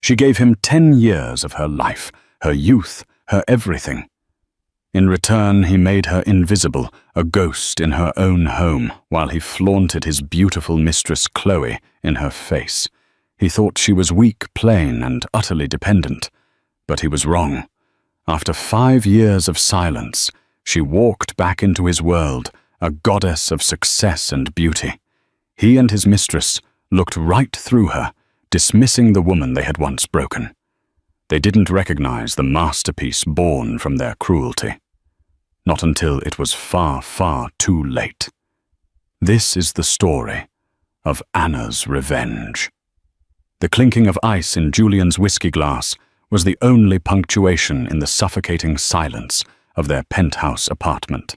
She gave him 10 years of her life, her youth, her everything. In return, he made her invisible, a ghost in her own home, while he flaunted his beautiful mistress Chloe in her face. He thought she was weak, plain, and utterly dependent. But he was wrong. After 5 years of silence, she walked back into his world, a goddess of success and beauty. He and his mistress looked right through her, dismissing the woman they had once broken. They didn't recognize the masterpiece born from their cruelty. Not until it was far, far too late. This is the story of Anna's revenge. The clinking of ice in Julian's whiskey glass was the only punctuation in the suffocating silence of their penthouse apartment.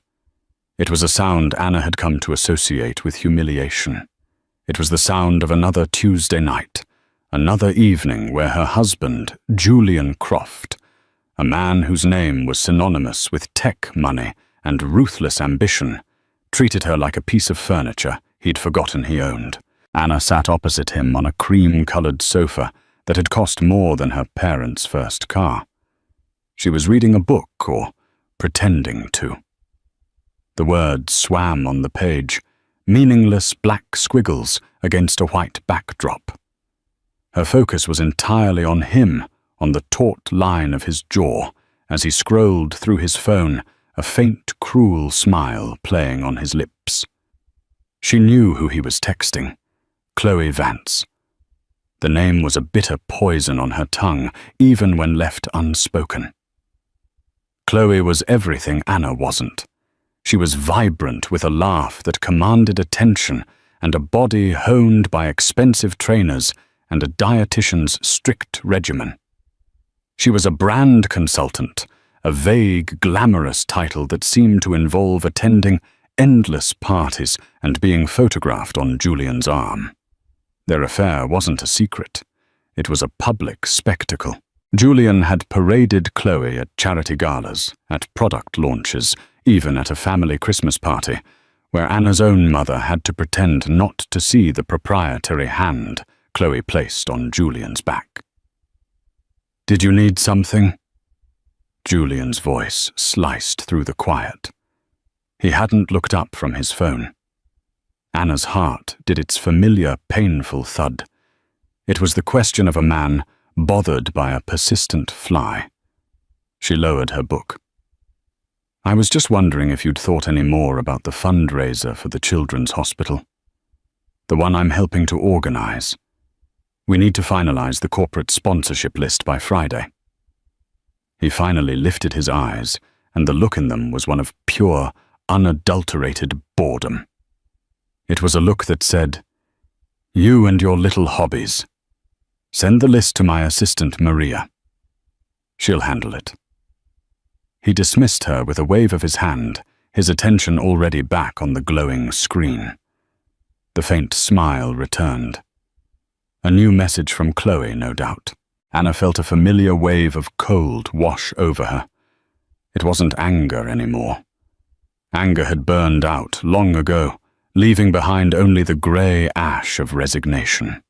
It was a sound Anna had come to associate with humiliation. It was the sound of another Tuesday night, another evening where her husband, Julian Croft, a man whose name was synonymous with tech money and ruthless ambition, treated her like a piece of furniture he'd forgotten he owned. Anna sat opposite him on a cream-colored sofa that had cost more than her parents' first car. She was reading a book, or pretending to. The words swam on the page, meaningless black squiggles against a white backdrop. Her focus was entirely on him, on the taut line of his jaw, as he scrolled through his phone, a faint, cruel smile playing on his lips. She knew who he was texting. Chloe Vance. The name was a bitter poison on her tongue, even when left unspoken. Chloe was everything Anna wasn't. She was vibrant with a laugh that commanded attention and a body honed by expensive trainers and a dietitian's strict regimen. She was a brand consultant, a vague, glamorous title that seemed to involve attending endless parties and being photographed on Julian's arm. Their affair wasn't a secret. It was a public spectacle. Julian had paraded Chloe at charity galas, at product launches, even at a family Christmas party, where Anna's own mother had to pretend not to see the proprietary hand Chloe placed on Julian's back. "Did you need something?" Julian's voice sliced through the quiet. He hadn't looked up from his phone. Anna's heart did its familiar, painful thud. It was the question of a man bothered by a persistent fly. She lowered her book. "I was just wondering if you'd thought any more about the fundraiser for the children's hospital. The one I'm helping to organize. We need to finalize the corporate sponsorship list by Friday." He finally lifted his eyes, and the look in them was one of pure, unadulterated boredom. It was a look that said, "You and your little hobbies. Send the list to my assistant Maria. She'll handle it." He dismissed her with a wave of his hand, his attention already back on the glowing screen. The faint smile returned. A new message from Chloe, no doubt. Anna felt a familiar wave of cold wash over her. It wasn't anger anymore. Anger had burned out long ago, leaving behind only the grey ash of resignation.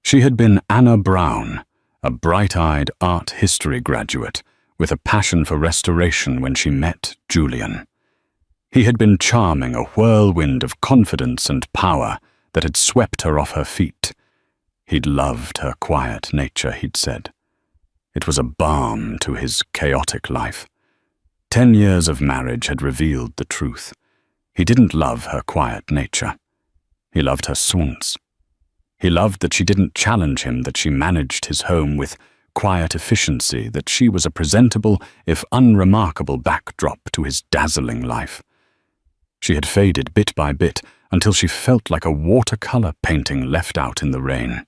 She had been Anna Brown, a bright-eyed art history graduate with a passion for restoration when she met Julian. He had been charming, a whirlwind of confidence and power that had swept her off her feet. He'd loved her quiet nature, he'd said. It was a balm to his chaotic life. 10 years of marriage had revealed the truth. He didn't love her quiet nature. He loved her saunts. He loved that she didn't challenge him, that she managed his home with quiet efficiency, that she was a presentable, if unremarkable, backdrop to his dazzling life. She had faded bit by bit until she felt like a watercolor painting left out in the rain.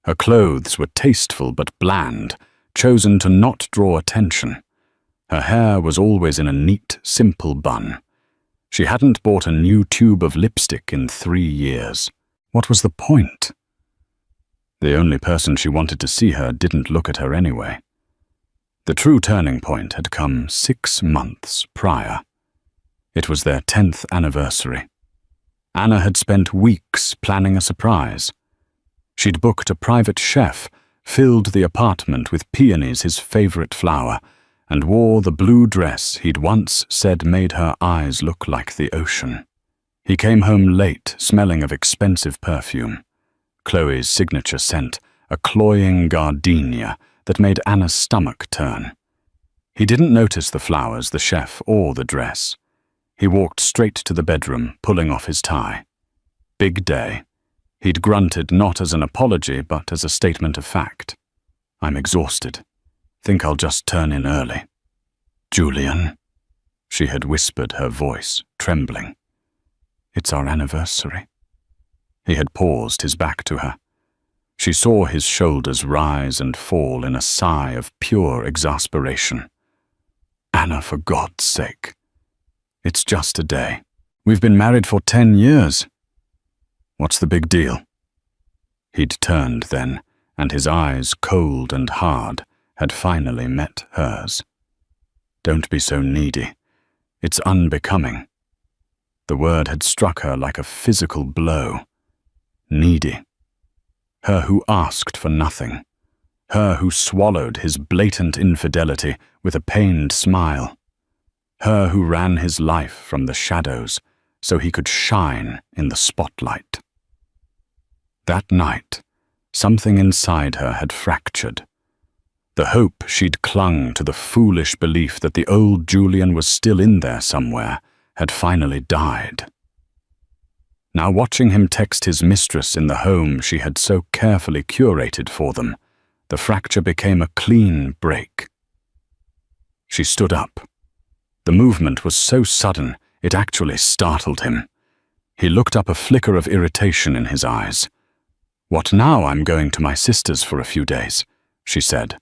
Her clothes were tasteful but bland, chosen to not draw attention. Her hair was always in a neat, simple bun. She hadn't bought a new tube of lipstick in 3 years. What was the point? The only person she wanted to see her didn't look at her anyway. The true turning point had come 6 months prior. It was their 10th anniversary. Anna had spent weeks planning a surprise. She'd booked a private chef, filled the apartment with peonies, his favorite flower, and wore the blue dress he'd once said made her eyes look like the ocean. He came home late, smelling of expensive perfume. Chloe's signature scent, a cloying gardenia that made Anna's stomach turn. He didn't notice the flowers, the chef, or the dress. He walked straight to the bedroom, pulling off his tie. Big day. He'd grunted not as an apology, but as a statement of fact. I'm exhausted. Think I'll just turn in early. Julian, she had whispered, her voice trembling. It's our anniversary. He had paused, his back to her. She saw his shoulders rise and fall in a sigh of pure exasperation. Anna, for God's sake. It's just a day. We've been married for 10 years. What's the big deal? He'd turned then, and his eyes, cold and hard, had finally met hers. Don't be so needy. It's unbecoming. The word had struck her like a physical blow. Needy. Her who asked for nothing. Her who swallowed his blatant infidelity with a pained smile. Her who ran his life from the shadows so he could shine in the spotlight. That night, something inside her had fractured. The hope she'd clung to, the foolish belief that the old Julian was still in there somewhere, had finally died. Now watching him text his mistress in the home she had so carefully curated for them, the fracture became a clean break. She stood up. The movement was so sudden, it actually startled him. He looked up, a flicker of irritation in his eyes. What now? I'm going to my sister's for a few days, she said.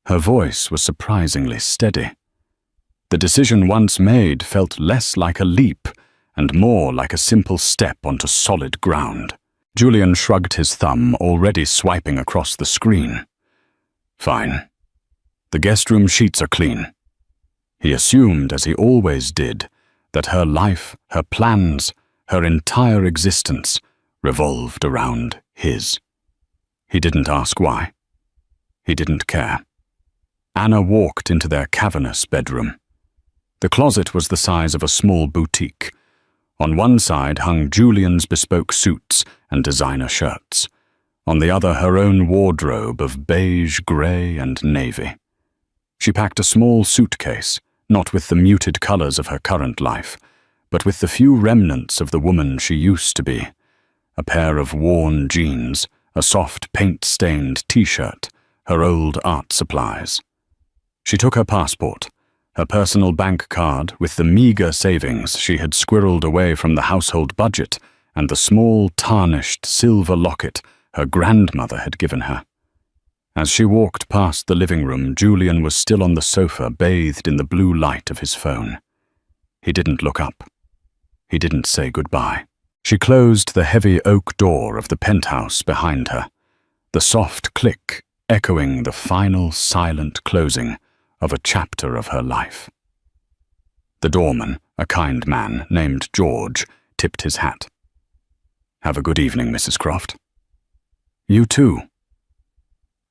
Her voice was surprisingly steady. The decision once made felt less like a leap and more like a simple step onto solid ground. Julian shrugged his thumb, already swiping across the screen. Fine. The guest room sheets are clean. He assumed, as he always did, that her life, her plans, her entire existence revolved around his. He didn't ask why. He didn't care. Anna walked into their cavernous bedroom. The closet was the size of a small boutique. On one side hung Julian's bespoke suits and designer shirts. On the other, her own wardrobe of beige, grey, and navy. She packed a small suitcase, not with the muted colors of her current life, but with the few remnants of the woman she used to be. A pair of worn jeans, a soft paint-stained t-shirt, her old art supplies. She took her passport, her personal bank card with the meager savings she had squirreled away from the household budget, and the small, tarnished silver locket her grandmother had given her. As she walked past the living room, Julian was still on the sofa, bathed in the blue light of his phone. He didn't look up. He didn't say goodbye. She closed the heavy oak door of the penthouse behind her, the soft click echoing the final silent closing of a chapter of her life. The doorman, a kind man named George, tipped his hat. Have a good evening, Mrs. Croft. You too.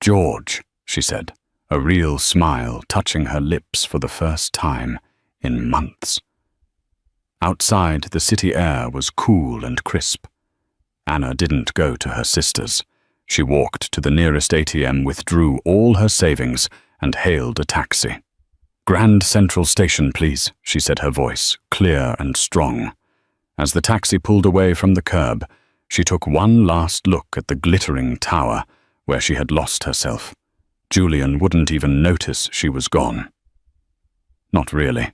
George, she said, a real smile touching her lips for the first time in months. Outside, the city air was cool and crisp. Anna didn't go to her sister's. She walked to the nearest ATM, withdrew all her savings, and hailed a taxi. Grand Central Station, please, she said, her voice clear and strong. As the taxi pulled away from the curb, she took one last look at the glittering tower where she had lost herself. Julian wouldn't even notice she was gone. Not really.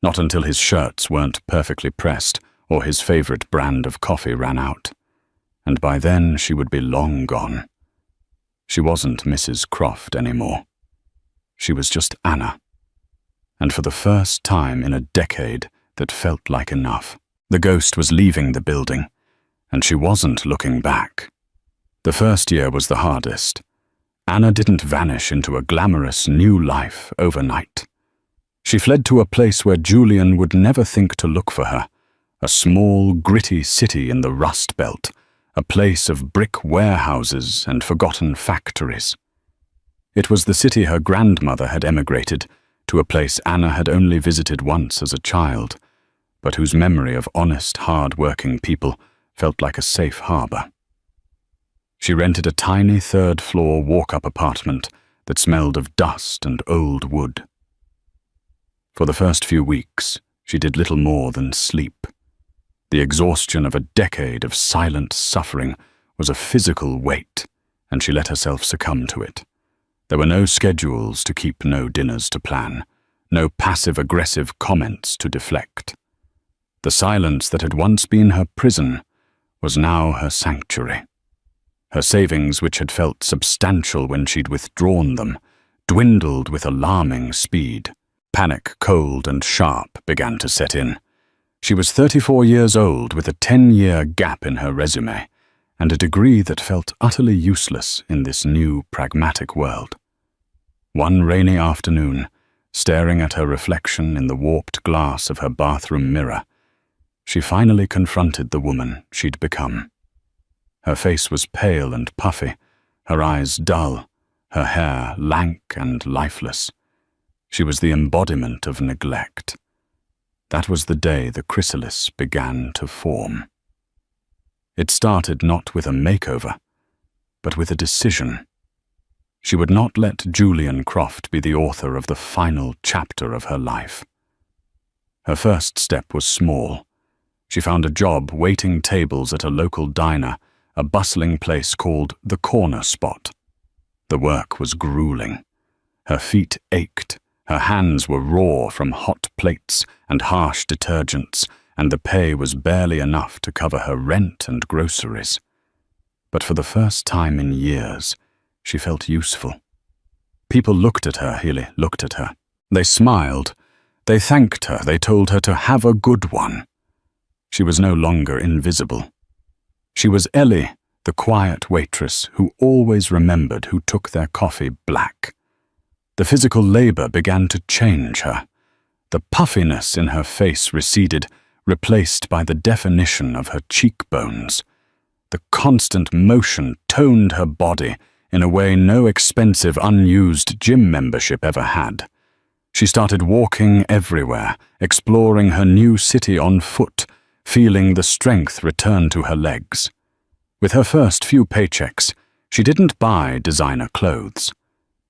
Not until his shirts weren't perfectly pressed or his favorite brand of coffee ran out. And by then she would be long gone. She wasn't Mrs. Croft anymore. She was just Anna. And for the first time in a decade, that felt like enough. The ghost was leaving the building, and she wasn't looking back. The first year was the hardest. Anna didn't vanish into a glamorous new life overnight. She fled to a place where Julian would never think to look for her, a small, gritty city in the Rust Belt, a place of brick warehouses and forgotten factories. It was the city her grandmother had emigrated to, a place Anna had only visited once as a child, but whose memory of honest, hard-working people felt like a safe harbor. She rented a tiny third-floor walk-up apartment that smelled of dust and old wood. For the first few weeks, she did little more than sleep. The exhaustion of a decade of silent suffering was a physical weight, and she let herself succumb to it. There were no schedules to keep, no dinners to plan, no passive-aggressive comments to deflect. The silence that had once been her prison was now her sanctuary. Her savings, which had felt substantial when she'd withdrawn them, dwindled with alarming speed. Panic, cold and sharp, began to set in. She was 34 years old with a 10-year gap in her resume and a degree that felt utterly useless in this new, pragmatic world. One rainy afternoon, staring at her reflection in the warped glass of her bathroom mirror, she finally confronted the woman she'd become. Her face was pale and puffy, her eyes dull, her hair lank and lifeless. She was the embodiment of neglect. That was the day the chrysalis began to form. It started not with a makeover, but with a decision. She would not let Julian Croft be the author of the final chapter of her life. Her first step was small. She found a job waiting tables at a local diner, a bustling place called the Corner Spot. The work was grueling. Her feet ached. Her hands were raw from hot plates and harsh detergents, and the pay was barely enough to cover her rent and groceries. But for the first time in years, she felt useful. People looked at her, looked at her. They smiled. They thanked her. They told her to have a good one. She was no longer invisible. She was Ellie, the quiet waitress who always remembered who took their coffee black. The physical labor began to change her. The puffiness in her face receded, replaced by the definition of her cheekbones. The constant motion toned her body in a way no expensive, unused gym membership ever had. She started walking everywhere, exploring her new city on foot, feeling the strength return to her legs. With her first few paychecks, she didn't buy designer clothes.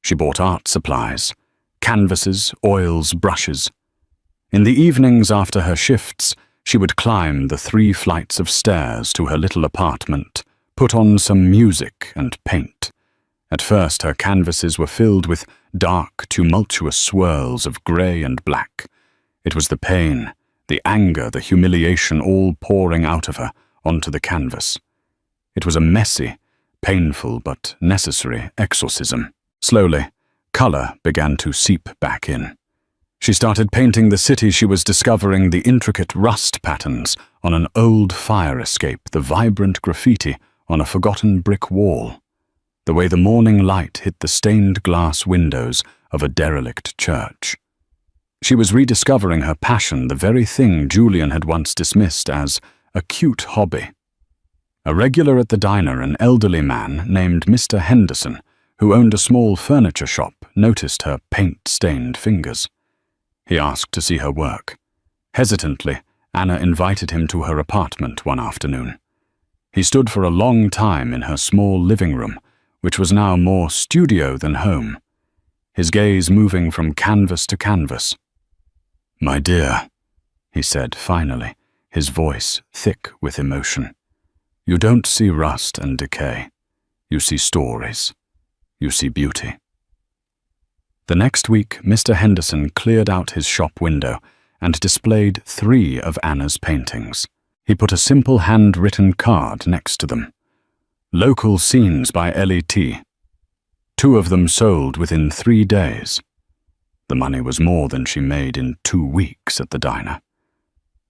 She bought art supplies, canvases, oils, brushes. In the evenings after her shifts, she would climb the 3 flights of stairs to her little apartment, put on some music and paint. At first, her canvases were filled with dark, tumultuous swirls of grey and black. It was the pain, the anger, the humiliation all pouring out of her onto the canvas. It was a messy, painful but necessary exorcism. Slowly, color began to seep back in. She started painting the city she was discovering, the intricate rust patterns on an old fire escape, the vibrant graffiti on a forgotten brick wall, the way the morning light hit the stained glass windows of a derelict church. She was rediscovering her passion, the very thing Julian had once dismissed as a cute hobby. A regular at the diner, an elderly man named Mr. Henderson, who owned a small furniture shop, noticed her paint-stained fingers. He asked to see her work. Hesitantly, Anna invited him to her apartment one afternoon. He stood for a long time in her small living room, which was now more studio than home, his gaze moving from canvas to canvas. "My dear," he said finally, his voice thick with emotion, "you don't see rust and decay. You see stories. You see beauty." The next week, Mr. Henderson cleared out his shop window and displayed 3 of Anna's paintings. He put a simple handwritten card next to them. "Local scenes by Ellie T. 2 of them sold within 3 days. The money was more than she made in 2 weeks at the diner.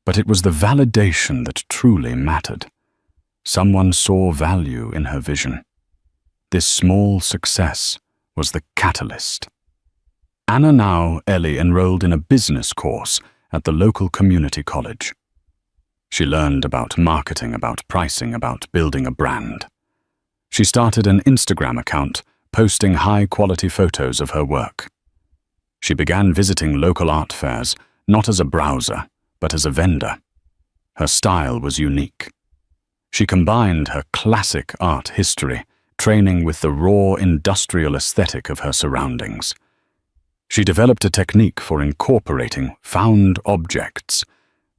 But it was the validation that truly mattered. Someone saw value in her vision. This small success was the catalyst. Anna, now Ellie, enrolled in a business course at the local community college. She learned about marketing, about pricing, about building a brand. She started an Instagram account, posting high-quality photos of her work. She began visiting local art fairs, not as a browser, but as a vendor. Her style was unique. She combined her classic art history, training with the raw industrial aesthetic of her surroundings. She developed a technique for incorporating found objects,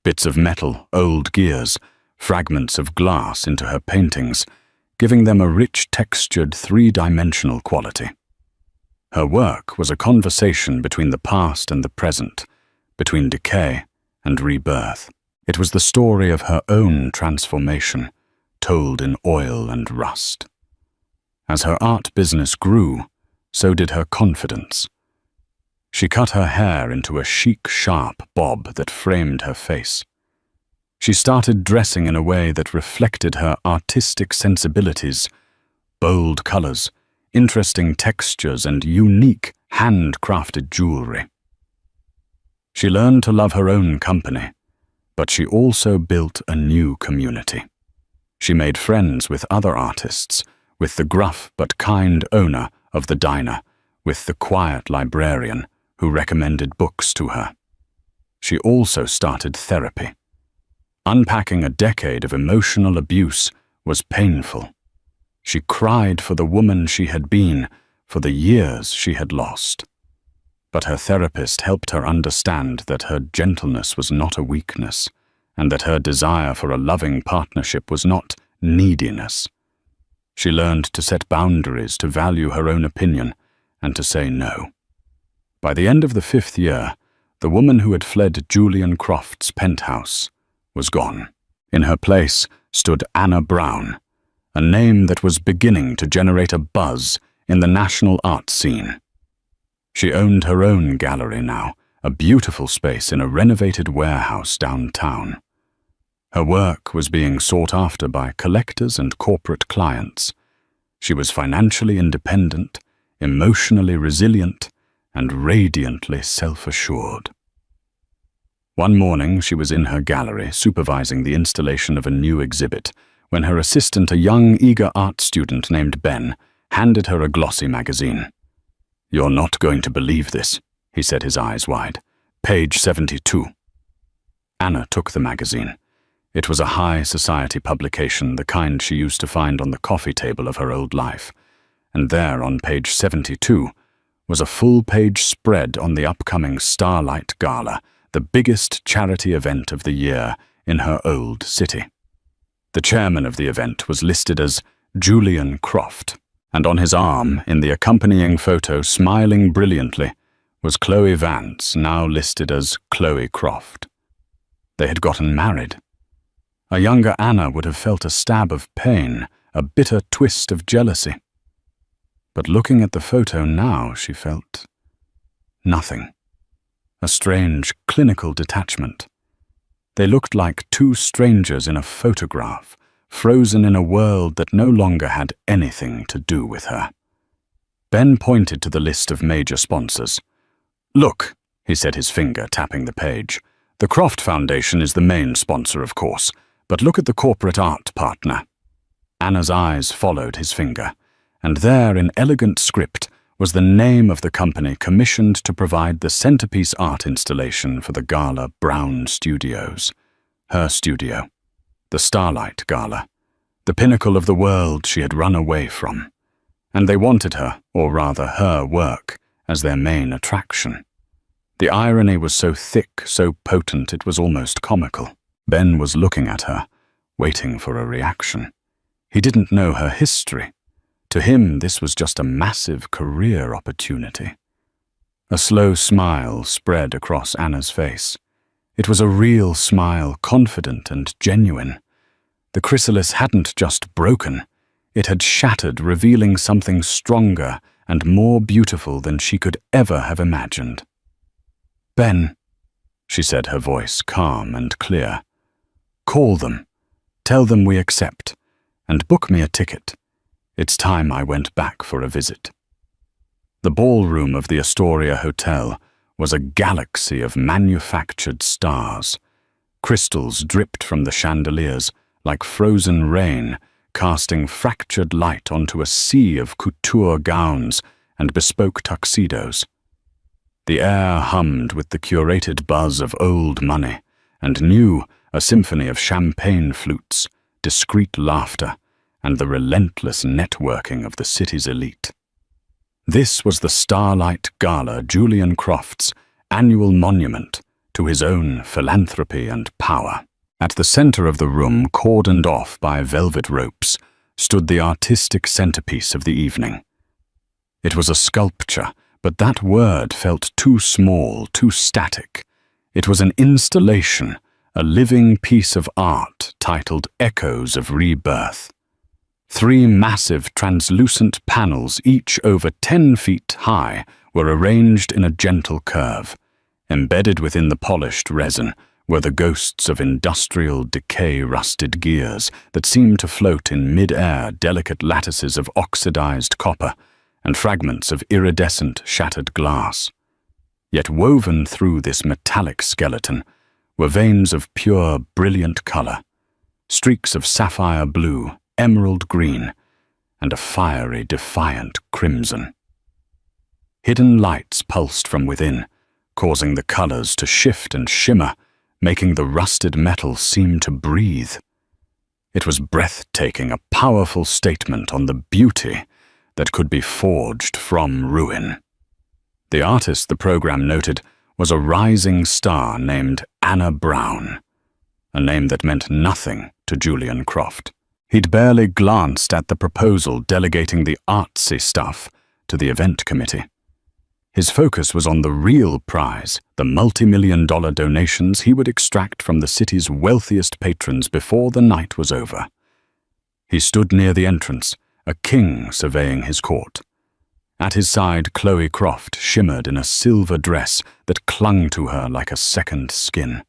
bits of metal, old gears, fragments of glass into her paintings, giving them a rich, textured, three-dimensional quality. Her work was a conversation between the past and the present, between decay and rebirth. It was the story of her own transformation, told in oil and rust. As her art business grew, so did her confidence. She cut her hair into a chic, sharp bob that framed her face. She started dressing in a way that reflected her artistic sensibilities, bold colors, interesting textures, and unique, handcrafted jewelry. She learned to love her own company, but she also built a new community. She made friends with other artists, with the gruff but kind owner of the diner, with the quiet librarian who recommended books to her. She also started therapy. Unpacking a decade of emotional abuse was painful. She cried for the woman she had been, for the years she had lost. But her therapist helped her understand that her gentleness was not a weakness, and that her desire for a loving partnership was not neediness. She learned to set boundaries, to value her own opinion, and to say no. By the end of the 5th year, the woman who had fled Julian Croft's penthouse was gone. In her place stood Anna Brown, a name that was beginning to generate a buzz in the national art scene. She owned her own gallery now, a beautiful space in a renovated warehouse downtown. Her work was being sought after by collectors and corporate clients. She was financially independent, emotionally resilient, and radiantly self-assured. One morning she was in her gallery supervising the installation of a new exhibit when her assistant, a young, eager art student named Ben, handed her a glossy magazine. "You're not going to believe this," he said, his eyes wide. "Page 72. Anna took the magazine. It was a high society publication, the kind she used to find on the coffee table of her old life. And there, on page 72, was a full-page spread on the upcoming Starlight Gala, the biggest charity event of the year in her old city. The chairman of the event was listed as Julian Croft, and on his arm, in the accompanying photo, smiling brilliantly, was Chloe Vance, now listed as Chloe Croft. They had gotten married. A younger Anna would have felt a stab of pain, a bitter twist of jealousy. But looking at the photo now, she felt nothing. A strange, clinical detachment. They looked like two strangers in a photograph, frozen in a world that no longer had anything to do with her. Ben pointed to the list of major sponsors. "Look," he said, his finger tapping the page. "The Croft Foundation is the main sponsor, of course, but look at the corporate art partner." Anna's eyes followed his finger, and there, in elegant script, was the name of the company commissioned to provide the centerpiece art installation for the gala, Brown Studios. Her studio. The Starlight Gala. The pinnacle of the world she had run away from. And they wanted her, or rather her work, as their main attraction. The irony was so thick, so potent, it was almost comical. Ben was looking at her, waiting for a reaction. He didn't know her history. To him, this was just a massive career opportunity. A slow smile spread across Anna's face. It was a real smile, confident and genuine. The chrysalis hadn't just broken. It had shattered, revealing something stronger and more beautiful than she could ever have imagined. "Ben," she said, her voice calm and clear, "call them. Tell them we accept. And book me a ticket. It's time I went back for a visit." The ballroom of the Astoria Hotel was a galaxy of manufactured stars. Crystals dripped from the chandeliers like frozen rain, casting fractured light onto a sea of couture gowns and bespoke tuxedos. The air hummed with the curated buzz of old money, and new, a symphony of champagne flutes, discreet laughter, and the relentless networking of the city's elite. This was the Starlight Gala, Julian Croft's annual monument to his own philanthropy and power. At the center of the room, cordoned off by velvet ropes, stood the artistic centerpiece of the evening. It was a sculpture, but that word felt too small, too static. It was an installation, a living piece of art titled Echoes of Rebirth. 3 massive translucent panels, each over 10 feet high, were arranged in a gentle curve. Embedded within the polished resin were the ghosts of industrial decay-rusted gears that seemed to float in mid-air, delicate lattices of oxidized copper and fragments of iridescent shattered glass. Yet woven through this metallic skeleton were veins of pure, brilliant color, streaks of sapphire blue, emerald green, and a fiery, defiant crimson. Hidden lights pulsed from within, causing the colors to shift and shimmer, making the rusted metal seem to breathe. It was breathtaking, a powerful statement on the beauty that could be forged from ruin. The artist, the program noted, was a rising star named Anna Brown, a name that meant nothing to Julian Croft. He'd barely glanced at the proposal delegating the artsy stuff to the event committee. His focus was on the real prize, the multi-million-dollar donations he would extract from the city's wealthiest patrons before the night was over. He stood near the entrance, a king surveying his court. At his side, Chloe Croft shimmered in a silver dress that clung to her like a second skin.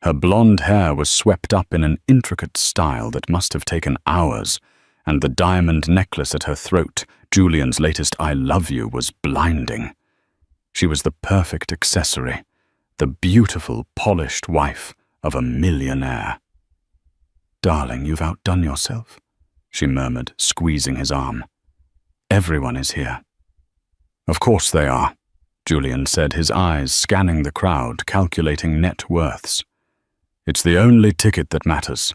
Her blonde hair was swept up in an intricate style that must have taken hours, and the diamond necklace at her throat, Julian's latest I love you, was blinding. She was the perfect accessory, the beautiful, polished wife of a millionaire. "Darling, you've outdone yourself," she murmured, squeezing his arm. "Everyone is here." "Of course they are," Julian said, his eyes scanning the crowd, calculating net worths. "It's the only ticket that matters."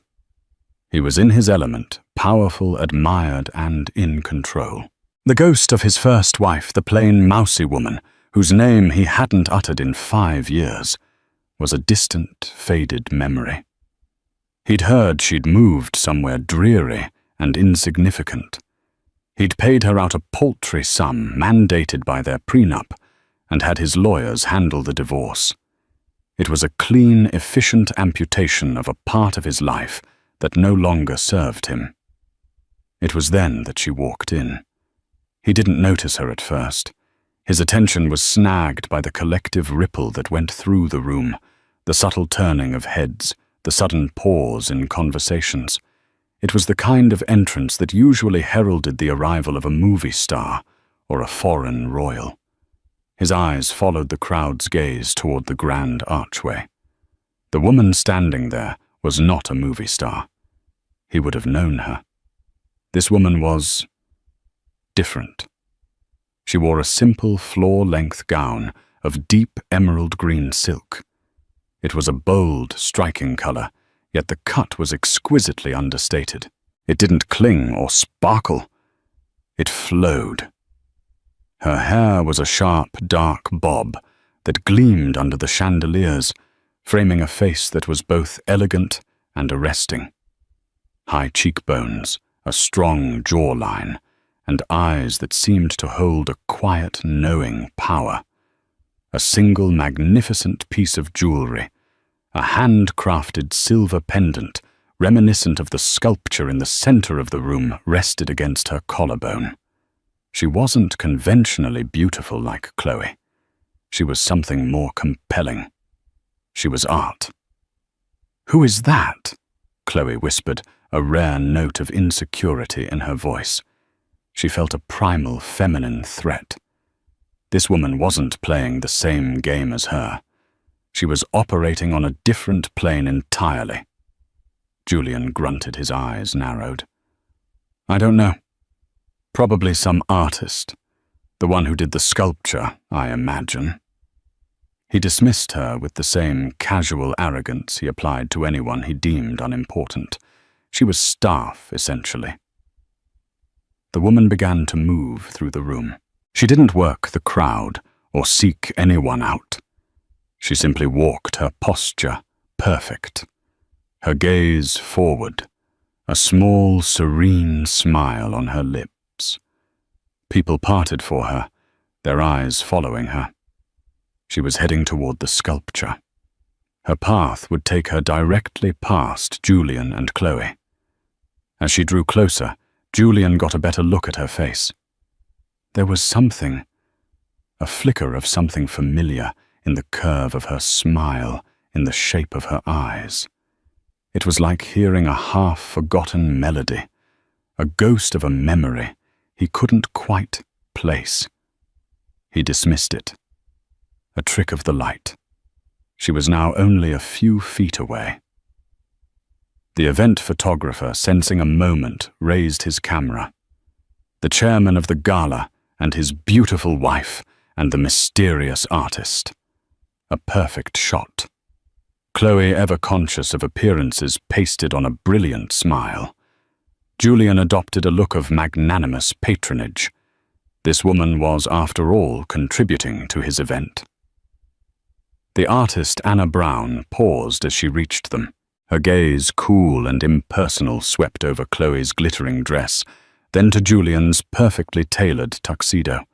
He was in his element, powerful, admired, and in control. The ghost of his first wife, the plain, mousy woman, whose name he hadn't uttered in 5 years, was a distant, faded memory. He'd heard she'd moved somewhere dreary and insignificant. He'd paid her out a paltry sum mandated by their prenup and had his lawyers handle the divorce. It was a clean, efficient amputation of a part of his life that no longer served him. It was then that she walked in. He didn't notice her at first. His attention was snagged by the collective ripple that went through the room, the subtle turning of heads, the sudden pause in conversations. It was the kind of entrance that usually heralded the arrival of a movie star or a foreign royal. His eyes followed the crowd's gaze toward the grand archway. The woman standing there was not a movie star. He would have known her. This woman was different. She wore a simple floor-length gown of deep emerald green silk. It was a bold, striking color, yet the cut was exquisitely understated. It didn't cling or sparkle. It flowed. Her hair was a sharp, dark bob that gleamed under the chandeliers, framing a face that was both elegant and arresting. High cheekbones, a strong jawline, and eyes that seemed to hold a quiet, knowing power. A single magnificent piece of jewelry, a handcrafted silver pendant, reminiscent of the sculpture in the center of the room, rested against her collarbone. She wasn't conventionally beautiful like Chloe. She was something more compelling. She was art. "Who is that?" Chloe whispered, a rare note of insecurity in her voice. She felt a primal feminine threat. This woman wasn't playing the same game as her. She was operating on a different plane entirely. Julian grunted, his eyes narrowed. I don't know. Probably some artist. The one who did the sculpture, I imagine. He dismissed her with the same casual arrogance he applied to anyone he deemed unimportant. She was staff, essentially. The woman began to move through the room. She didn't work the crowd or seek anyone out. She simply walked, her posture perfect, her gaze forward, a small, serene smile on her lips. People parted for her, their eyes following her. She was heading toward the sculpture. Her path would take her directly past Julian and Chloe. As she drew closer, Julian got a better look at her face. There was something, a flicker of something familiar in the curve of her smile, in the shape of her eyes. It was like hearing a half-forgotten melody, a ghost of a memory he couldn't quite place. He dismissed it. A trick of the light. She was now only a few feet away. The event photographer, sensing a moment, raised his camera. The chairman of the gala and his beautiful wife and the mysterious artist. A perfect shot. Chloe, ever conscious of appearances, pasted on a brilliant smile. Julian adopted a look of magnanimous patronage. This woman was, after all, contributing to his event. The artist, Anna Brown, paused as she reached them. Her gaze, cool and impersonal, swept over Chloe's glittering dress, then to Julian's perfectly tailored tuxedo.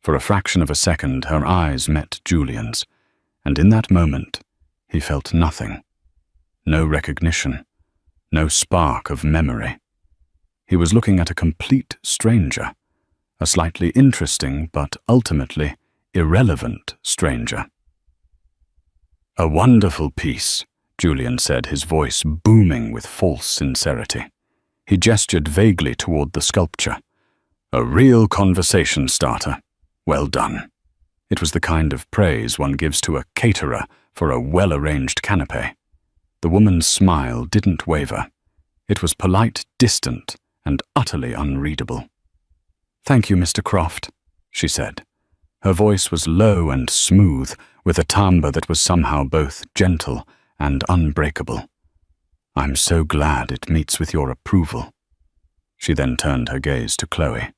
For a fraction of a second, her eyes met Julian's, and in that moment, he felt nothing. No recognition, no spark of memory. He was looking at a complete stranger, a slightly interesting but ultimately irrelevant stranger. A wonderful piece, Julian said, his voice booming with false sincerity. He gestured vaguely toward the sculpture. A real conversation starter. Well done. It was the kind of praise one gives to a caterer for a well-arranged canapé. The woman's smile didn't waver. It was polite, distant, and utterly unreadable. Thank you, Mr. Croft, she said. Her voice was low and smooth, with a timbre that was somehow both gentle and unbreakable. I'm so glad it meets with your approval. She then turned her gaze to Chloe.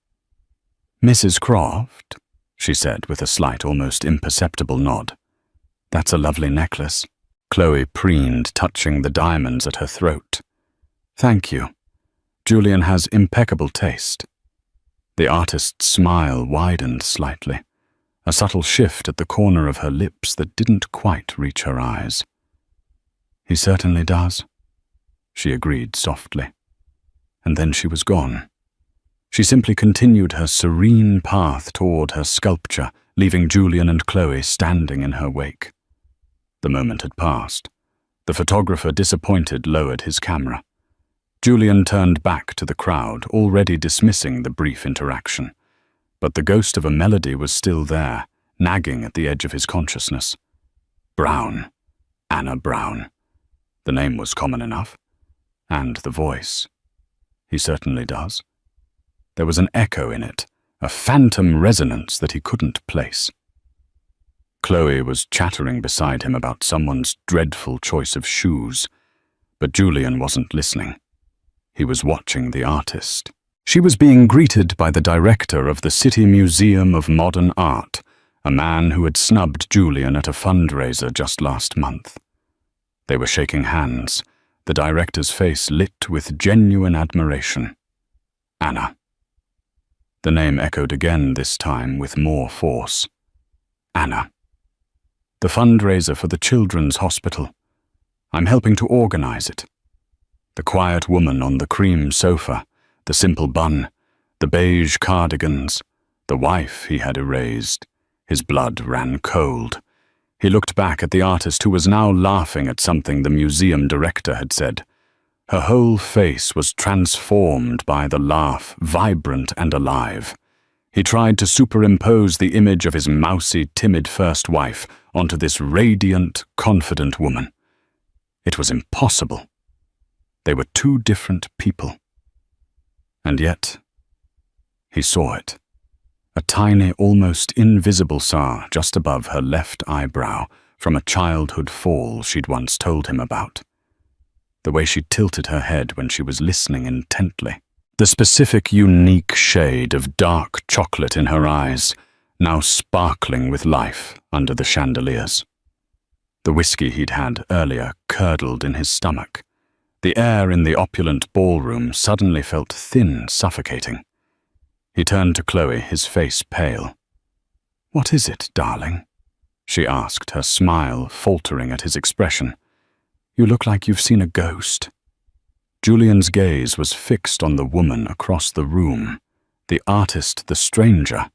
Mrs. Croft, she said with a slight, almost imperceptible nod. That's a lovely necklace. Chloe preened, touching the diamonds at her throat. Thank you. Julian has impeccable taste. The artist's smile widened slightly, a subtle shift at the corner of her lips that didn't quite reach her eyes. He certainly does, she agreed softly. And then she was gone. She simply continued her serene path toward her sculpture, leaving Julian and Chloe standing in her wake. The moment had passed. The photographer, disappointed, lowered his camera. Julian turned back to the crowd, already dismissing the brief interaction. But the ghost of a melody was still there, nagging at the edge of his consciousness. Brown. Anna Brown. The name was common enough. And the voice. He certainly does. There was an echo in it, a phantom resonance that he couldn't place. Chloe was chattering beside him about someone's dreadful choice of shoes, but Julian wasn't listening. He was watching the artist. She was being greeted by the director of the City Museum of Modern Art, a man who had snubbed Julian at a fundraiser just last month. They were shaking hands, the director's face lit with genuine admiration. Anna. The name echoed again, this time with more force. Anna. The fundraiser for the Children's Hospital. I'm helping to organize it. The quiet woman on the cream sofa, the simple bun, the beige cardigans, the wife he had erased. His blood ran cold. He looked back at the artist, who was now laughing at something the museum director had said. Her whole face was transformed by the laugh, vibrant and alive. He tried to superimpose the image of his mousy, timid first wife onto this radiant, confident woman. It was impossible. They were two different people. And yet, he saw it. A tiny, almost invisible scar just above her left eyebrow from a childhood fall she'd once told him about. The way she tilted her head when she was listening intently. The specific, unique shade of dark chocolate in her eyes, now sparkling with life under the chandeliers. The whiskey he'd had earlier curdled in his stomach. The air in the opulent ballroom suddenly felt thin, suffocating. He turned to Chloe, his face pale. "What is it, darling?" she asked, her smile faltering at his expression. "You look like you've seen a ghost." Julian's gaze was fixed on the woman across the room, the artist, the stranger,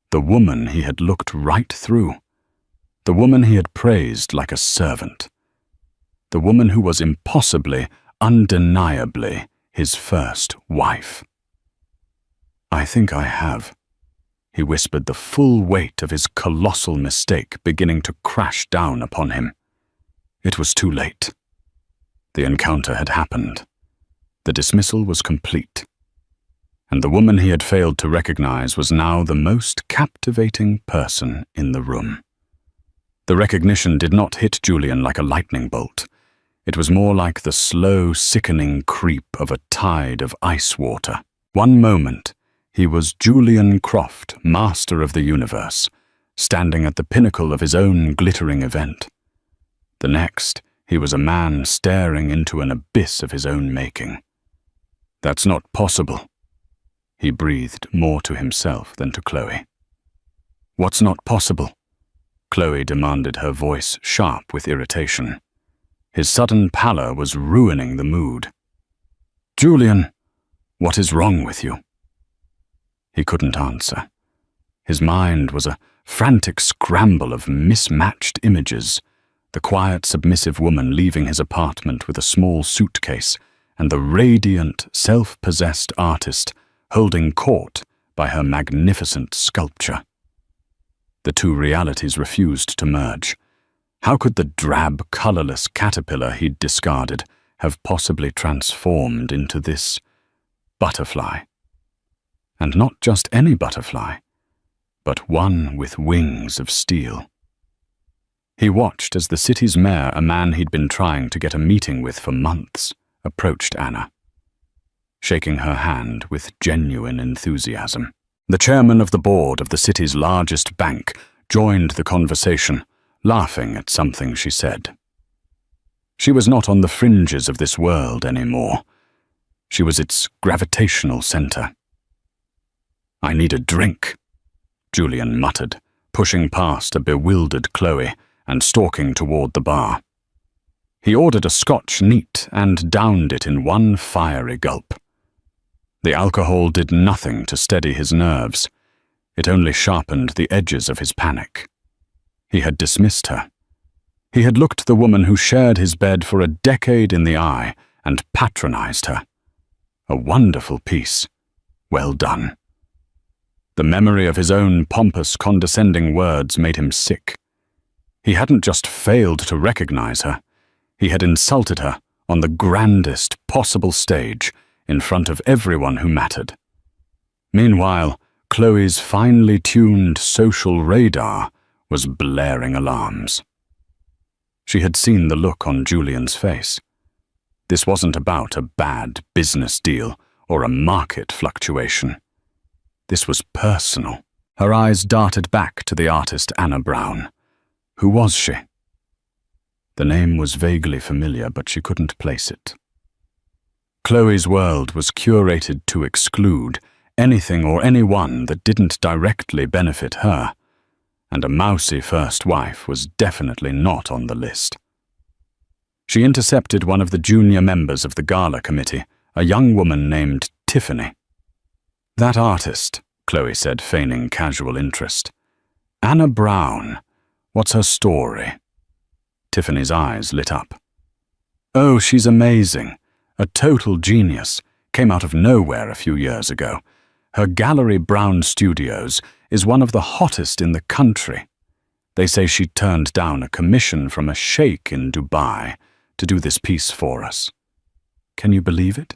the woman he had looked right through, the woman he had praised like a servant, the woman who was impossibly, undeniably his first wife. "I think I have," he whispered, the full weight of his colossal mistake beginning to crash down upon him. It was too late. The encounter had happened. The dismissal was complete. And the woman he had failed to recognize was now the most captivating person in the room. The recognition did not hit Julian like a lightning bolt. It was more like the slow, sickening creep of a tide of ice water. One moment, he was Julian Croft, master of the universe, standing at the pinnacle of his own glittering event. The next, he was a man staring into an abyss of his own making. "That's not possible," he breathed more to himself than to Chloe. "What's not possible?" Chloe demanded, her voice sharp with irritation. His sudden pallor was ruining the mood. "Julian, what is wrong with you?" He couldn't answer. His mind was a frantic scramble of mismatched images. The quiet, submissive woman leaving his apartment with a small suitcase, and the radiant, self-possessed artist holding court by her magnificent sculpture. The two realities refused to merge. How could the drab, colorless caterpillar he'd discarded have possibly transformed into this butterfly? And not just any butterfly, but one with wings of steel. He watched as the city's mayor, a man he'd been trying to get a meeting with for months, approached Anna, shaking her hand with genuine enthusiasm. The chairman of the board of the city's largest bank joined the conversation, laughing at something she said. She was not on the fringes of this world anymore. She was its gravitational center. "I need a drink," Julian muttered, pushing past a bewildered Chloe and stalking toward the bar. He ordered a Scotch neat and downed it in one fiery gulp. The alcohol did nothing to steady his nerves. It only sharpened the edges of his panic. He had dismissed her. He had looked the woman who shared his bed for a decade in the eye and patronized her. A wonderful piece. Well done. The memory of his own pompous, condescending words made him sick. He hadn't just failed to recognize her. He had insulted her on the grandest possible stage in front of everyone who mattered. Meanwhile, Chloe's finely tuned social radar was blaring alarms. She had seen the look on Julian's face. This wasn't about a bad business deal or a market fluctuation. This was personal. Her eyes darted back to the artist Anna Brown. Who was she? The name was vaguely familiar, but she couldn't place it. Chloe's world was curated to exclude anything or anyone that didn't directly benefit her, and a mousy first wife was definitely not on the list. She intercepted one of the junior members of the gala committee, a young woman named Tiffany. "That artist," Chloe said, feigning casual interest. "Anna Brown. What's her story?" Tiffany's eyes lit up. "Oh, she's amazing. A total genius. Came out of nowhere a few years ago. Her Gallery Brown Studios is one of the hottest in the country. They say she turned down a commission from a sheikh in Dubai to do this piece for us. Can you believe it?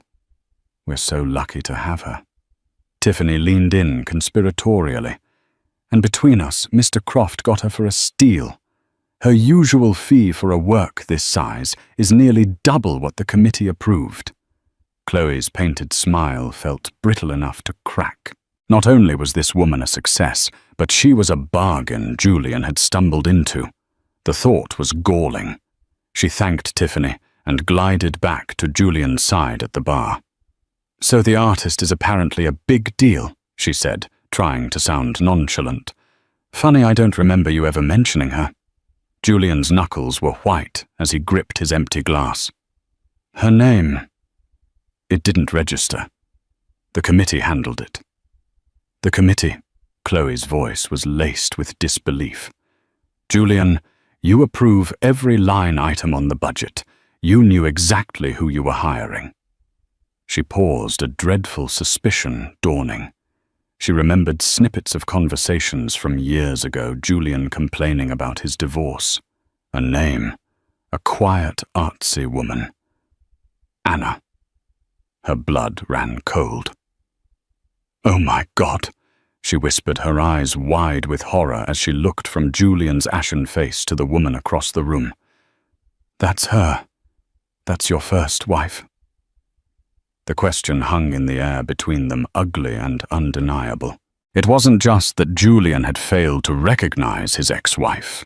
We're so lucky to have her." Tiffany leaned in conspiratorially. "And between us, Mr. Croft got her for a steal. Her usual fee for a work this size is nearly double what the committee approved." Chloe's painted smile felt brittle enough to crack. Not only was this woman a success, but she was a bargain Julian had stumbled into. The thought was galling. She thanked Tiffany and glided back to Julian's side at the bar. "So the artist is apparently a big deal," she said, trying to sound nonchalant. "Funny I don't remember you ever mentioning her." Julian's knuckles were white as he gripped his empty glass. "Her name..." It didn't register. The committee handled it. "The committee," Chloe's voice was laced with disbelief. "Julian, you approve every line item on the budget. You knew exactly who you were hiring." She paused, a dreadful suspicion dawning. She remembered snippets of conversations from years ago, Julian complaining about his divorce. A name. A quiet, artsy woman. Anna. Her blood ran cold. "Oh my God," she whispered, her eyes wide with horror as she looked from Julian's ashen face to the woman across the room. "That's her. That's your first wife." The question hung in the air between them, ugly and undeniable. It wasn't just that Julian had failed to recognize his ex-wife.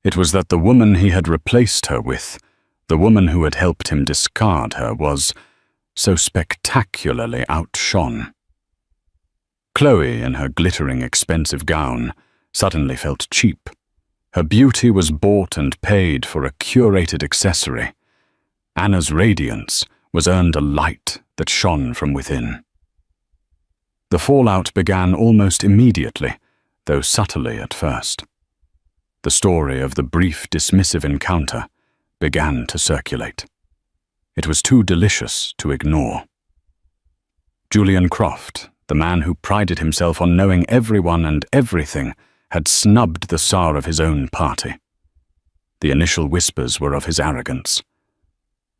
It was that the woman he had replaced her with, the woman who had helped him discard her, was so spectacularly outshone. Chloe, in her glittering, expensive gown, suddenly felt cheap. Her beauty was bought and paid for a curated accessory. Anna's radiance was earned a light that shone from within. The fallout began almost immediately, though subtly at first. The story of the brief, dismissive encounter began to circulate. It was too delicious to ignore. Julian Croft, the man who prided himself on knowing everyone and everything, had snubbed the Tsar of his own party. The initial whispers were of his arrogance.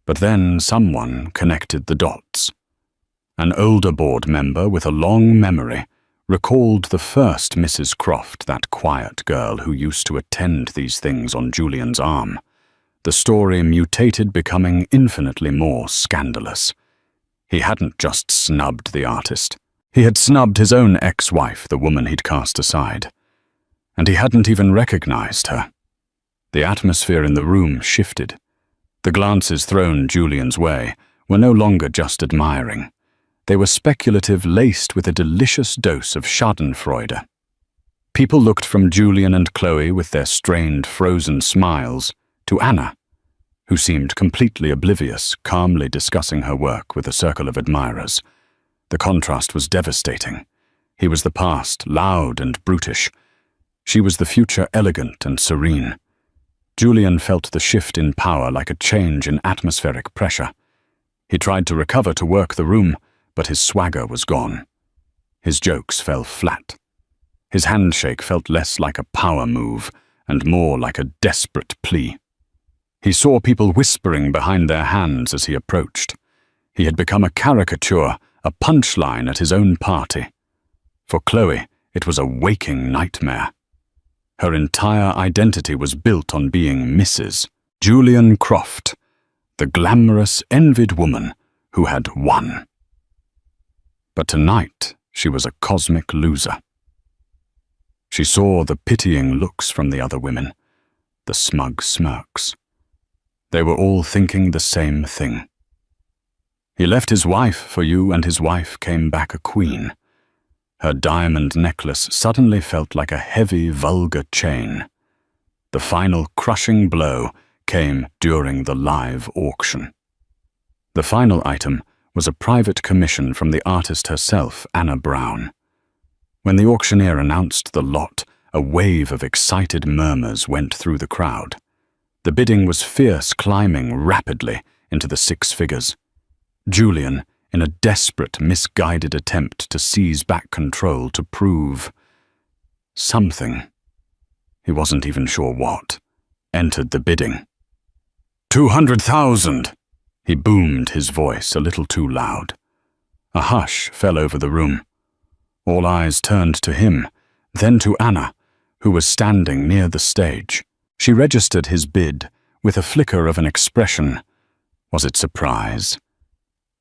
But then someone connected the dots. An older board member with a long memory recalled the first Mrs. Croft, that quiet girl who used to attend these things on Julian's arm. The story mutated, becoming infinitely more scandalous. He hadn't just snubbed the artist. He had snubbed his own ex-wife, the woman he'd cast aside. And he hadn't even recognized her. The atmosphere in the room shifted. The glances thrown Julian's way were no longer just admiring. They were speculative, laced with a delicious dose of schadenfreude. People looked from Julian and Chloe with their strained, frozen smiles to Anna, who seemed completely oblivious, calmly discussing her work with a circle of admirers. The contrast was devastating. He was the past, loud and brutish. She was the future, elegant and serene. Julian felt the shift in power like a change in atmospheric pressure. He tried to recover to work the room, but his swagger was gone. His jokes fell flat. His handshake felt less like a power move and more like a desperate plea. He saw people whispering behind their hands as he approached. He had become a caricature, a punchline at his own party. For Chloe, it was a waking nightmare. Her entire identity was built on being Mrs. Julian Croft, the glamorous, envied woman who had won. But tonight, she was a cosmic loser. She saw the pitying looks from the other women, the smug smirks. They were all thinking the same thing. He left his wife for you, and his wife came back a queen. Her diamond necklace suddenly felt like a heavy, vulgar chain. The final crushing blow came during the live auction. The final item was a private commission from the artist herself, Anna Brown. When the auctioneer announced the lot, a wave of excited murmurs went through the crowd. The bidding was fierce, climbing rapidly into the 6 figures. Julian, in a desperate, misguided attempt to seize back control, to prove something, he wasn't even sure what, entered the bidding. 200,000! He boomed his voice a little too loud. A hush fell over the room. All eyes turned to him, then to Anna, who was standing near the stage. She registered his bid with a flicker of an expression. Was it surprise?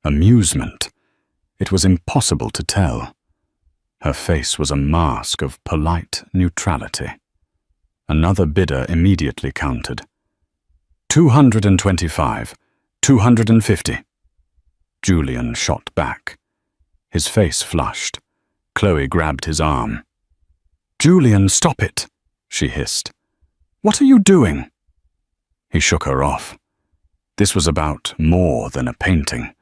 Amusement? It was impossible to tell. Her face was a mask of polite neutrality. Another bidder immediately countered. 225, 250. Julian shot back. His face flushed. Chloe grabbed his arm. "Julian, stop it," she hissed. "What are you doing?" He shook her off. This was about more than a painting.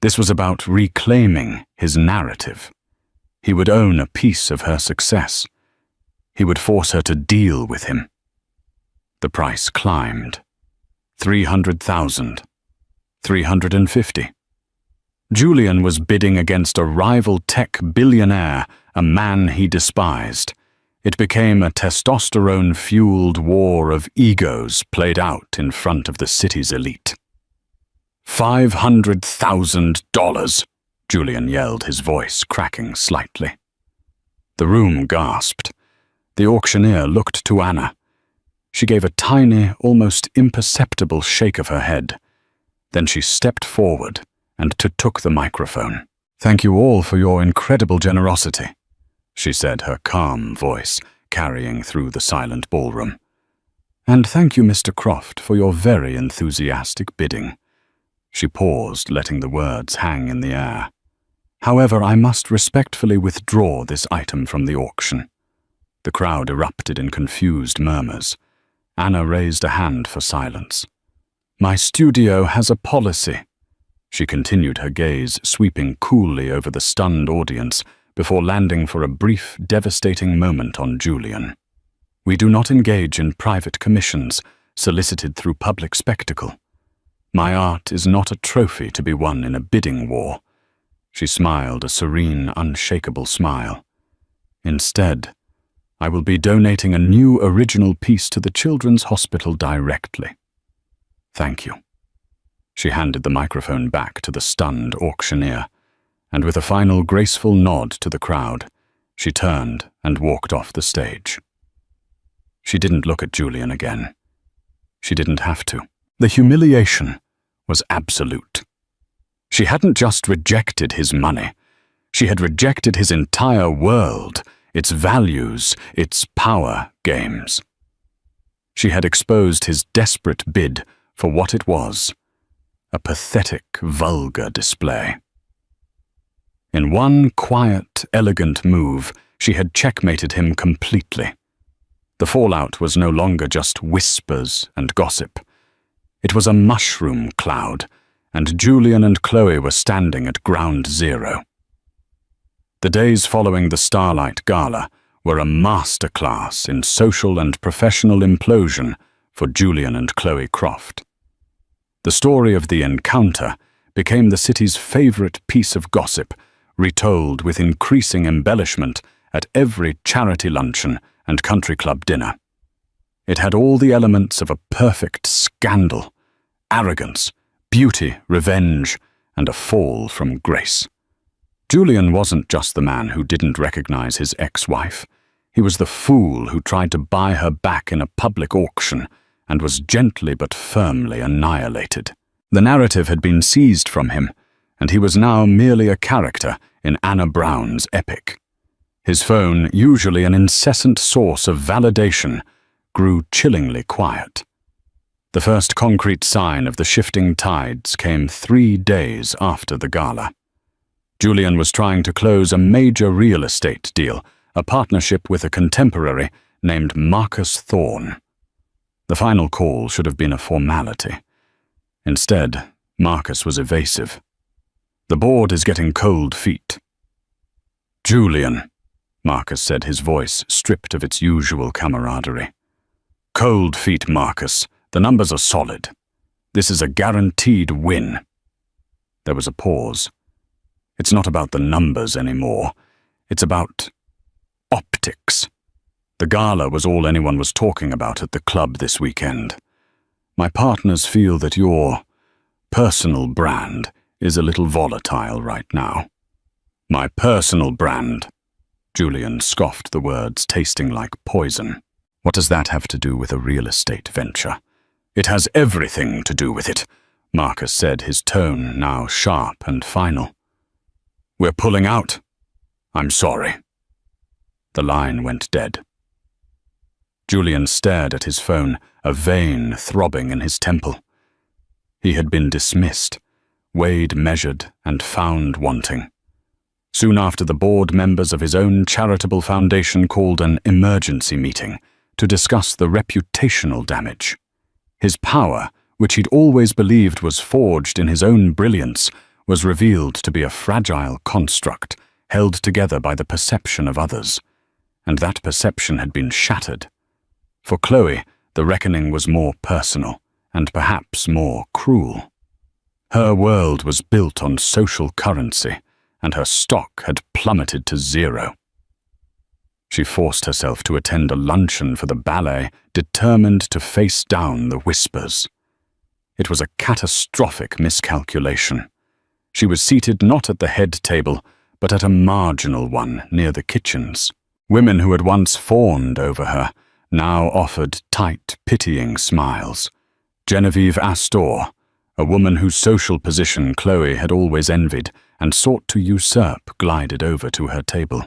This was about reclaiming his narrative. He would own a piece of her success. He would force her to deal with him. The price climbed. 300,000. 350. Julian was bidding against a rival tech billionaire, a man he despised. It became a testosterone-fueled war of egos played out in front of the city's elite. $500,000, Julian yelled, his voice cracking slightly. The room gasped. The auctioneer looked to Anna. She gave a tiny, almost imperceptible shake of her head. Then she stepped forward and took the microphone. "Thank you all for your incredible generosity," she said, her calm voice carrying through the silent ballroom. "And thank you, Mr. Croft, for your very enthusiastic bidding." She paused, letting the words hang in the air. "However, I must respectfully withdraw this item from the auction." The crowd erupted in confused murmurs. Anna raised a hand for silence. "My studio has a policy." She continued, her gaze sweeping coolly over the stunned audience before landing for a brief, devastating moment on Julian. "We do not engage in private commissions solicited through public spectacle. My art is not a trophy to be won in a bidding war." She smiled, a serene, unshakable smile. "Instead, I will be donating a new original piece to the Children's Hospital directly. Thank you." She handed the microphone back to the stunned auctioneer, and with a final graceful nod to the crowd, she turned and walked off the stage. She didn't look at Julian again. She didn't have to. The humiliation was absolute. She hadn't just rejected his money. She had rejected his entire world, its values, its power games. She had exposed his desperate bid for what it was, a pathetic, vulgar display. In one quiet, elegant move, she had checkmated him completely. The fallout was no longer just whispers and gossip. It was a mushroom cloud, and Julian and Chloe were standing at ground zero. The days following the Starlight Gala were a masterclass in social and professional implosion for Julian and Chloe Croft. The story of the encounter became the city's favorite piece of gossip, retold with increasing embellishment at every charity luncheon and country club dinner. It had all the elements of a perfect scandal: arrogance, beauty, revenge, and a fall from grace. Julian wasn't just the man who didn't recognize his ex-wife. He was the fool who tried to buy her back in a public auction and was gently but firmly annihilated. The narrative had been seized from him, and he was now merely a character in Anna Brown's epic. His phone, usually an incessant source of validation, grew chillingly quiet. The first concrete sign of the shifting tides came 3 days after the gala. Julian was trying to close a major real estate deal, a partnership with a contemporary named Marcus Thorne. The final call should have been a formality. Instead, Marcus was evasive. "The board is getting cold feet." "Julian," Marcus said, his voice stripped of its usual camaraderie. "Cold feet, Marcus. The numbers are solid. This is a guaranteed win." There was a pause. It's not about the numbers anymore. It's about optics. The gala was all anyone was talking about at the club this weekend. My partners feel that your personal brand is a little volatile right now. My personal brand. Julian scoffed the words, tasting like poison. What does that have to do with a real estate venture? It has everything to do with it, Marcus said, his tone now sharp and final. We're pulling out. I'm sorry. The line went dead. Julian stared at his phone, a vein throbbing in his temple. He had been dismissed, weighed, measured, and found wanting. Soon after, the board members of his own charitable foundation called an emergency meeting to discuss the reputational damage. His power, which he'd always believed was forged in his own brilliance, was revealed to be a fragile construct held together by the perception of others. And that perception had been shattered. For Chloe, the reckoning was more personal and perhaps more cruel. Her world was built on social currency, and her stock had plummeted to zero. She forced herself to attend a luncheon for the ballet, determined to face down the whispers. It was a catastrophic miscalculation. She was seated not at the head table, but at a marginal one near the kitchens. Women who had once fawned over her now offered tight, pitying smiles. Genevieve Astor, a woman whose social position Chloe had always envied and sought to usurp, glided over to her table.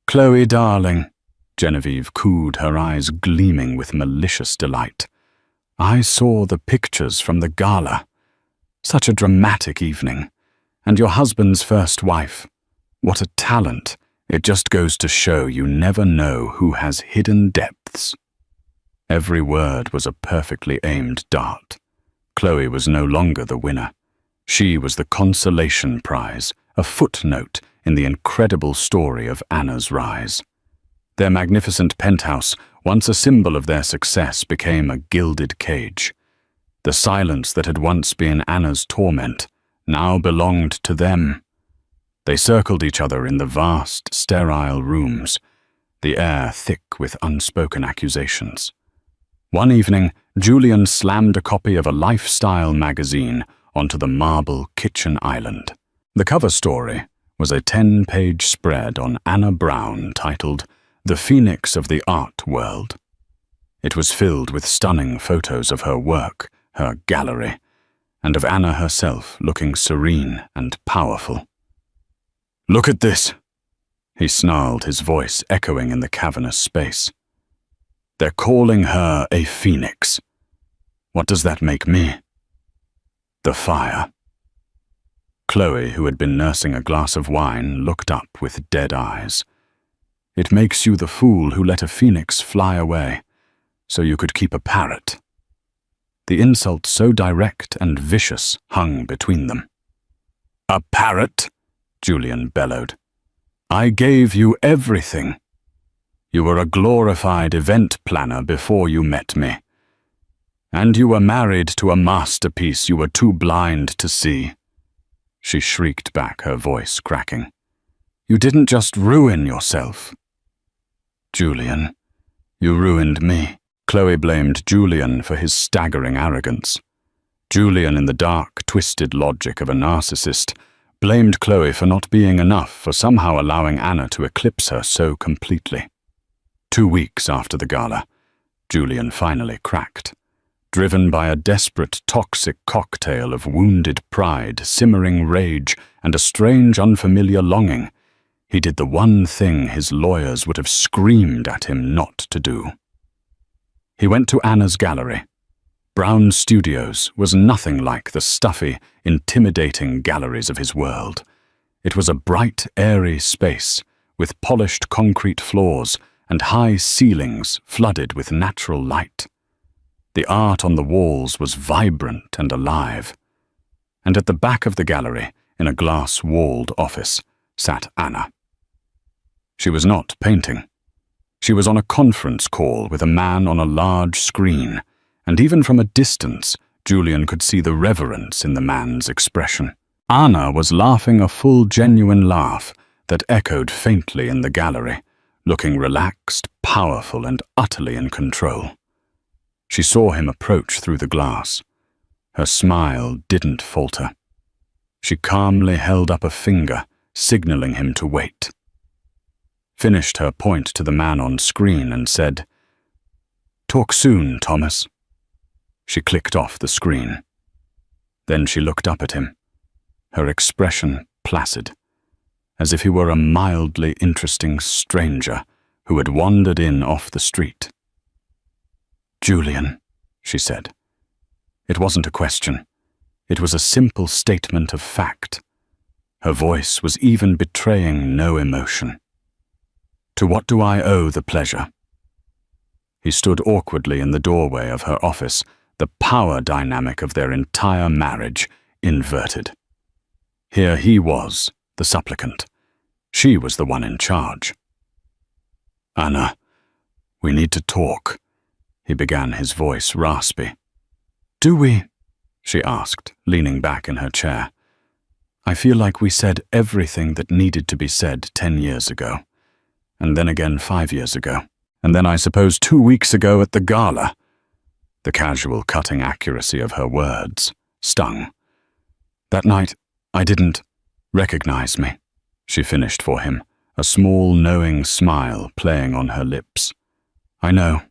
Chloe, darling, Genevieve cooed, her eyes gleaming with malicious delight. I saw the pictures from the gala. Such a dramatic evening. And your husband's first wife. What a talent. It just goes to show you never know who has hidden depths. Every word was a perfectly aimed dart. Chloe was no longer the winner. She was the consolation prize, a footnote in the incredible story of Anna's rise. Their magnificent penthouse, once a symbol of their success, became a gilded cage. The silence that had once been Anna's torment now belonged to them. They circled each other in the vast, sterile rooms, the air thick with unspoken accusations. One evening, Julian slammed a copy of a lifestyle magazine onto the marble kitchen island. The cover story was a 10-page spread on Anna Brown titled The Phoenix of the Art World. It was filled with stunning photos of her work, her gallery, and of Anna herself looking serene and powerful. Look at this, he snarled, his voice echoing in the cavernous space. They're calling her a phoenix. What does that make me? The fire. Chloe, who had been nursing a glass of wine, looked up with dead eyes. It makes you the fool who let a phoenix fly away, so you could keep a parrot. The insult, so direct and vicious, hung between them. A parrot? Julian bellowed. I gave you everything. You were a glorified event planner before you met me. And you were married to a masterpiece you were too blind to see. She shrieked back, her voice cracking. You didn't just ruin yourself. Julian, you ruined me. Chloe blamed Julian for his staggering arrogance. Julian, in the dark, twisted logic of a narcissist, blamed Chloe for not being enough, for somehow allowing Anna to eclipse her so completely. 2 weeks after the gala, Julian finally cracked. Driven by a desperate, toxic cocktail of wounded pride, simmering rage, and a strange, unfamiliar longing, he did the one thing his lawyers would have screamed at him not to do. He went to Anna's gallery. Brown Studios was nothing like the stuffy, intimidating galleries of his world. It was a bright, airy space, with polished concrete floors and high ceilings flooded with natural light. The art on the walls was vibrant and alive. And at the back of the gallery, in a glass-walled office, sat Anna. She was not painting. She was on a conference call with a man on a large screen, and even from a distance, Julian could see the reverence in the man's expression. Anna was laughing a full, genuine laugh that echoed faintly in the gallery, looking relaxed, powerful, and utterly in control. She saw him approach through the glass. Her smile didn't falter. She calmly held up a finger, signaling him to wait. Finished her point to the man on screen and said, "Talk soon, Thomas." She clicked off the screen. Then she looked up at him, her expression placid, as if he were a mildly interesting stranger who had wandered in off the street. "Julian," she said. It wasn't a question. It was a simple statement of fact. Her voice was even betraying no emotion. "To what do I owe the pleasure?" He stood awkwardly in the doorway of her office, the power dynamic of their entire marriage inverted. Here he was, the supplicant. She was the one in charge. "Anna, we need to talk," he began, his voice raspy. "Do we?" she asked, leaning back in her chair. "I feel like we said everything that needed to be said 10 years ago, and then again 5 years ago, and then I suppose 2 weeks ago at the gala." The casual, cutting accuracy of her words stung. "That night, I didn't recognize me," she finished for him, a small, knowing smile playing on her lips. "I know.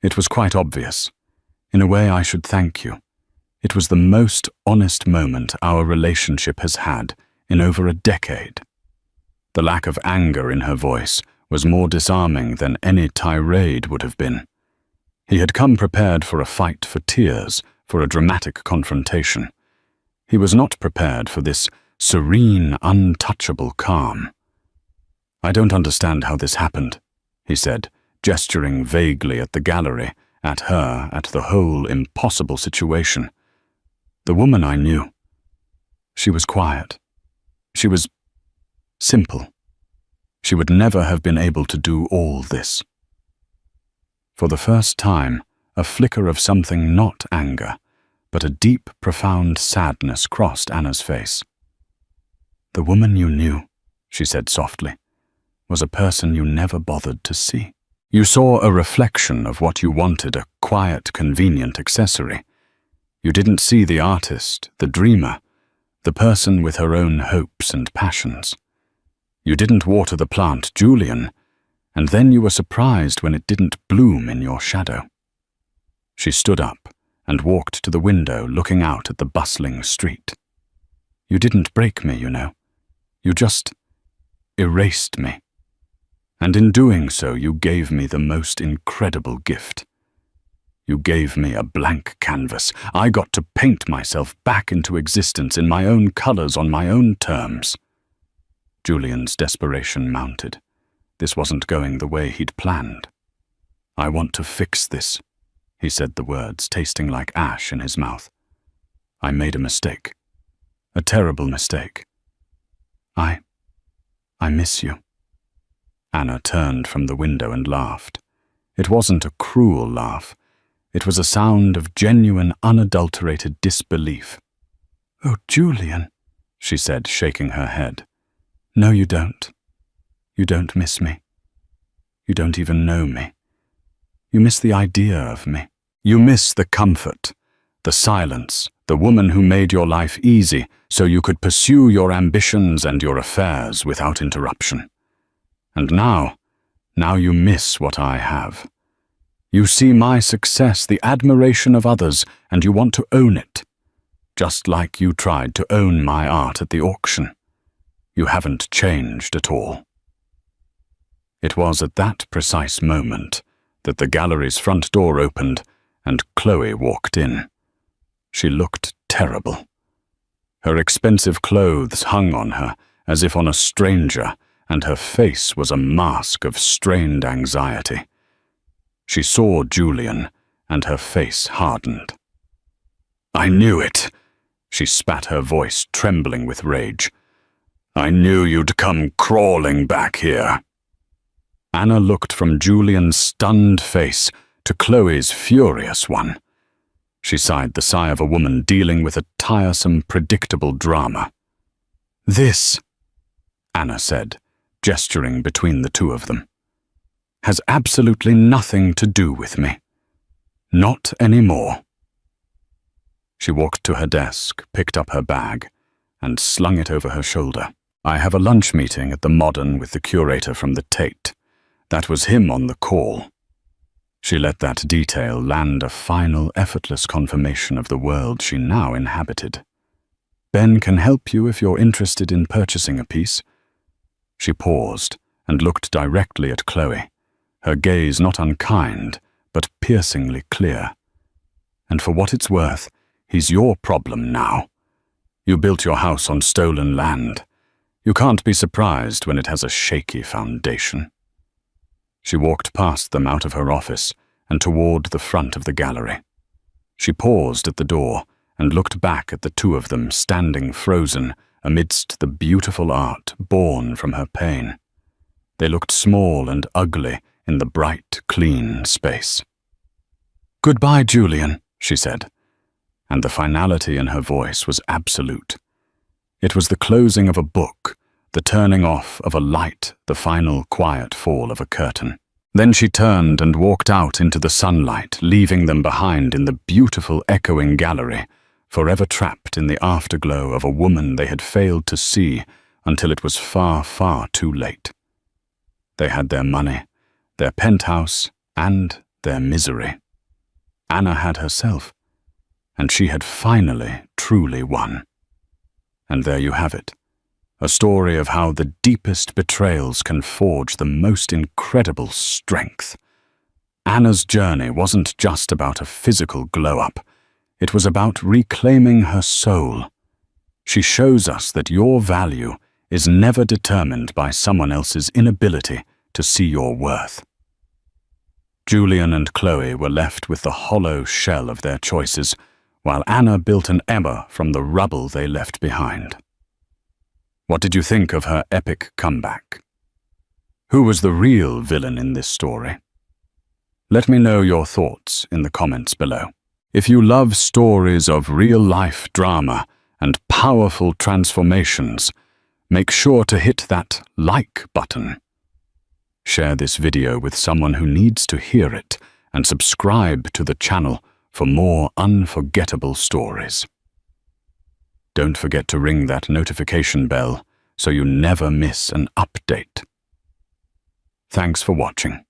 It was quite obvious. In a way, I should thank you. It was the most honest moment our relationship has had in over a decade." The lack of anger in her voice was more disarming than any tirade would have been. He had come prepared for a fight for tears, for a dramatic confrontation. He was not prepared for this serene, untouchable calm. "I don't understand how this happened," he said, gesturing vaguely at the gallery, at her, at the whole impossible situation. "The woman I knew, she was quiet. She was simple. She would never have been able to do all this." For the first time, a flicker of something not anger, but a deep, profound sadness crossed Anna's face. "The woman you knew," she said softly, "was a person you never bothered to see. You saw a reflection of what you wanted, a quiet, convenient accessory. You didn't see the artist, the dreamer, the person with her own hopes and passions. You didn't water the plant, Julian, and then you were surprised when it didn't bloom in your shadow." She stood up and walked to the window, looking out at the bustling street. "You didn't break me, you know. You just erased me. And in doing so, you gave me the most incredible gift. You gave me a blank canvas. I got to paint myself back into existence in my own colors on my own terms." Julian's desperation mounted. This wasn't going the way he'd planned. "I want to fix this," he said, the words tasting like ash in his mouth. "I made a mistake. A terrible mistake. I miss you." Anna turned from the window and laughed. It wasn't a cruel laugh. It was a sound of genuine, unadulterated disbelief. "Oh, Julian," she said, shaking her head. "No, you don't. You don't miss me. You don't even know me. You miss the idea of me. You miss the comfort, the silence, the woman who made your life easy so you could pursue your ambitions and your affairs without interruption. And now you miss what I have. You see my success, the admiration of others, and you want to own it, just like you tried to own my art at the auction. You haven't changed at all." It was at that precise moment that the gallery's front door opened and Chloe walked in. She looked terrible. Her expensive clothes hung on her as if on a stranger, and her face was a mask of strained anxiety. She saw Julian, and her face hardened. "I knew it," she spat, her voice trembling with rage. "I knew you'd come crawling back here." Anna looked from Julian's stunned face to Chloe's furious one. She sighed the sigh of a woman dealing with a tiresome, predictable drama. This, Anna said, gesturing between the two of them, has absolutely nothing to do with me. Not anymore. She walked to her desk, picked up her bag, and slung it over her shoulder. I have a lunch meeting at the Modern with the curator from the Tate. That was him on the call. She let that detail land a final, effortless confirmation of the world she now inhabited. Ben can help you if you're interested in purchasing a piece. She paused and looked directly at Chloe, her gaze not unkind, but piercingly clear. And for what it's worth, he's your problem now. You built your house on stolen land. You can't be surprised when it has a shaky foundation. She walked past them out of her office and toward the front of the gallery. She paused at the door and looked back at the two of them standing frozen amidst the beautiful art born from her pain. They looked small and ugly in the bright, clean space. "Goodbye, Julian," she said, and the finality in her voice was absolute. It was the closing of a book, the turning off of a light, the final quiet fall of a curtain. Then she turned and walked out into the sunlight, leaving them behind in the beautiful echoing gallery, forever trapped in the afterglow of a woman they had failed to see until it was far, far too late. They had their money, their penthouse, and their misery. Anna had herself, and she had finally, truly won. And there you have it, a story of how the deepest betrayals can forge the most incredible strength. Anna's journey wasn't just about a physical glow-up. It was about reclaiming her soul. She shows us that your value is never determined by someone else's inability to see your worth. Julian and Chloe were left with the hollow shell of their choices, while Anna built an Emma from the rubble they left behind. What did you think of her epic comeback? Who was the real villain in this story? Let me know your thoughts in the comments below. If you love stories of real-life drama and powerful transformations, make sure to hit that like button. Share this video with someone who needs to hear it, and subscribe to the channel for more unforgettable stories. Don't forget to ring that notification bell so you never miss an update. Thanks for watching.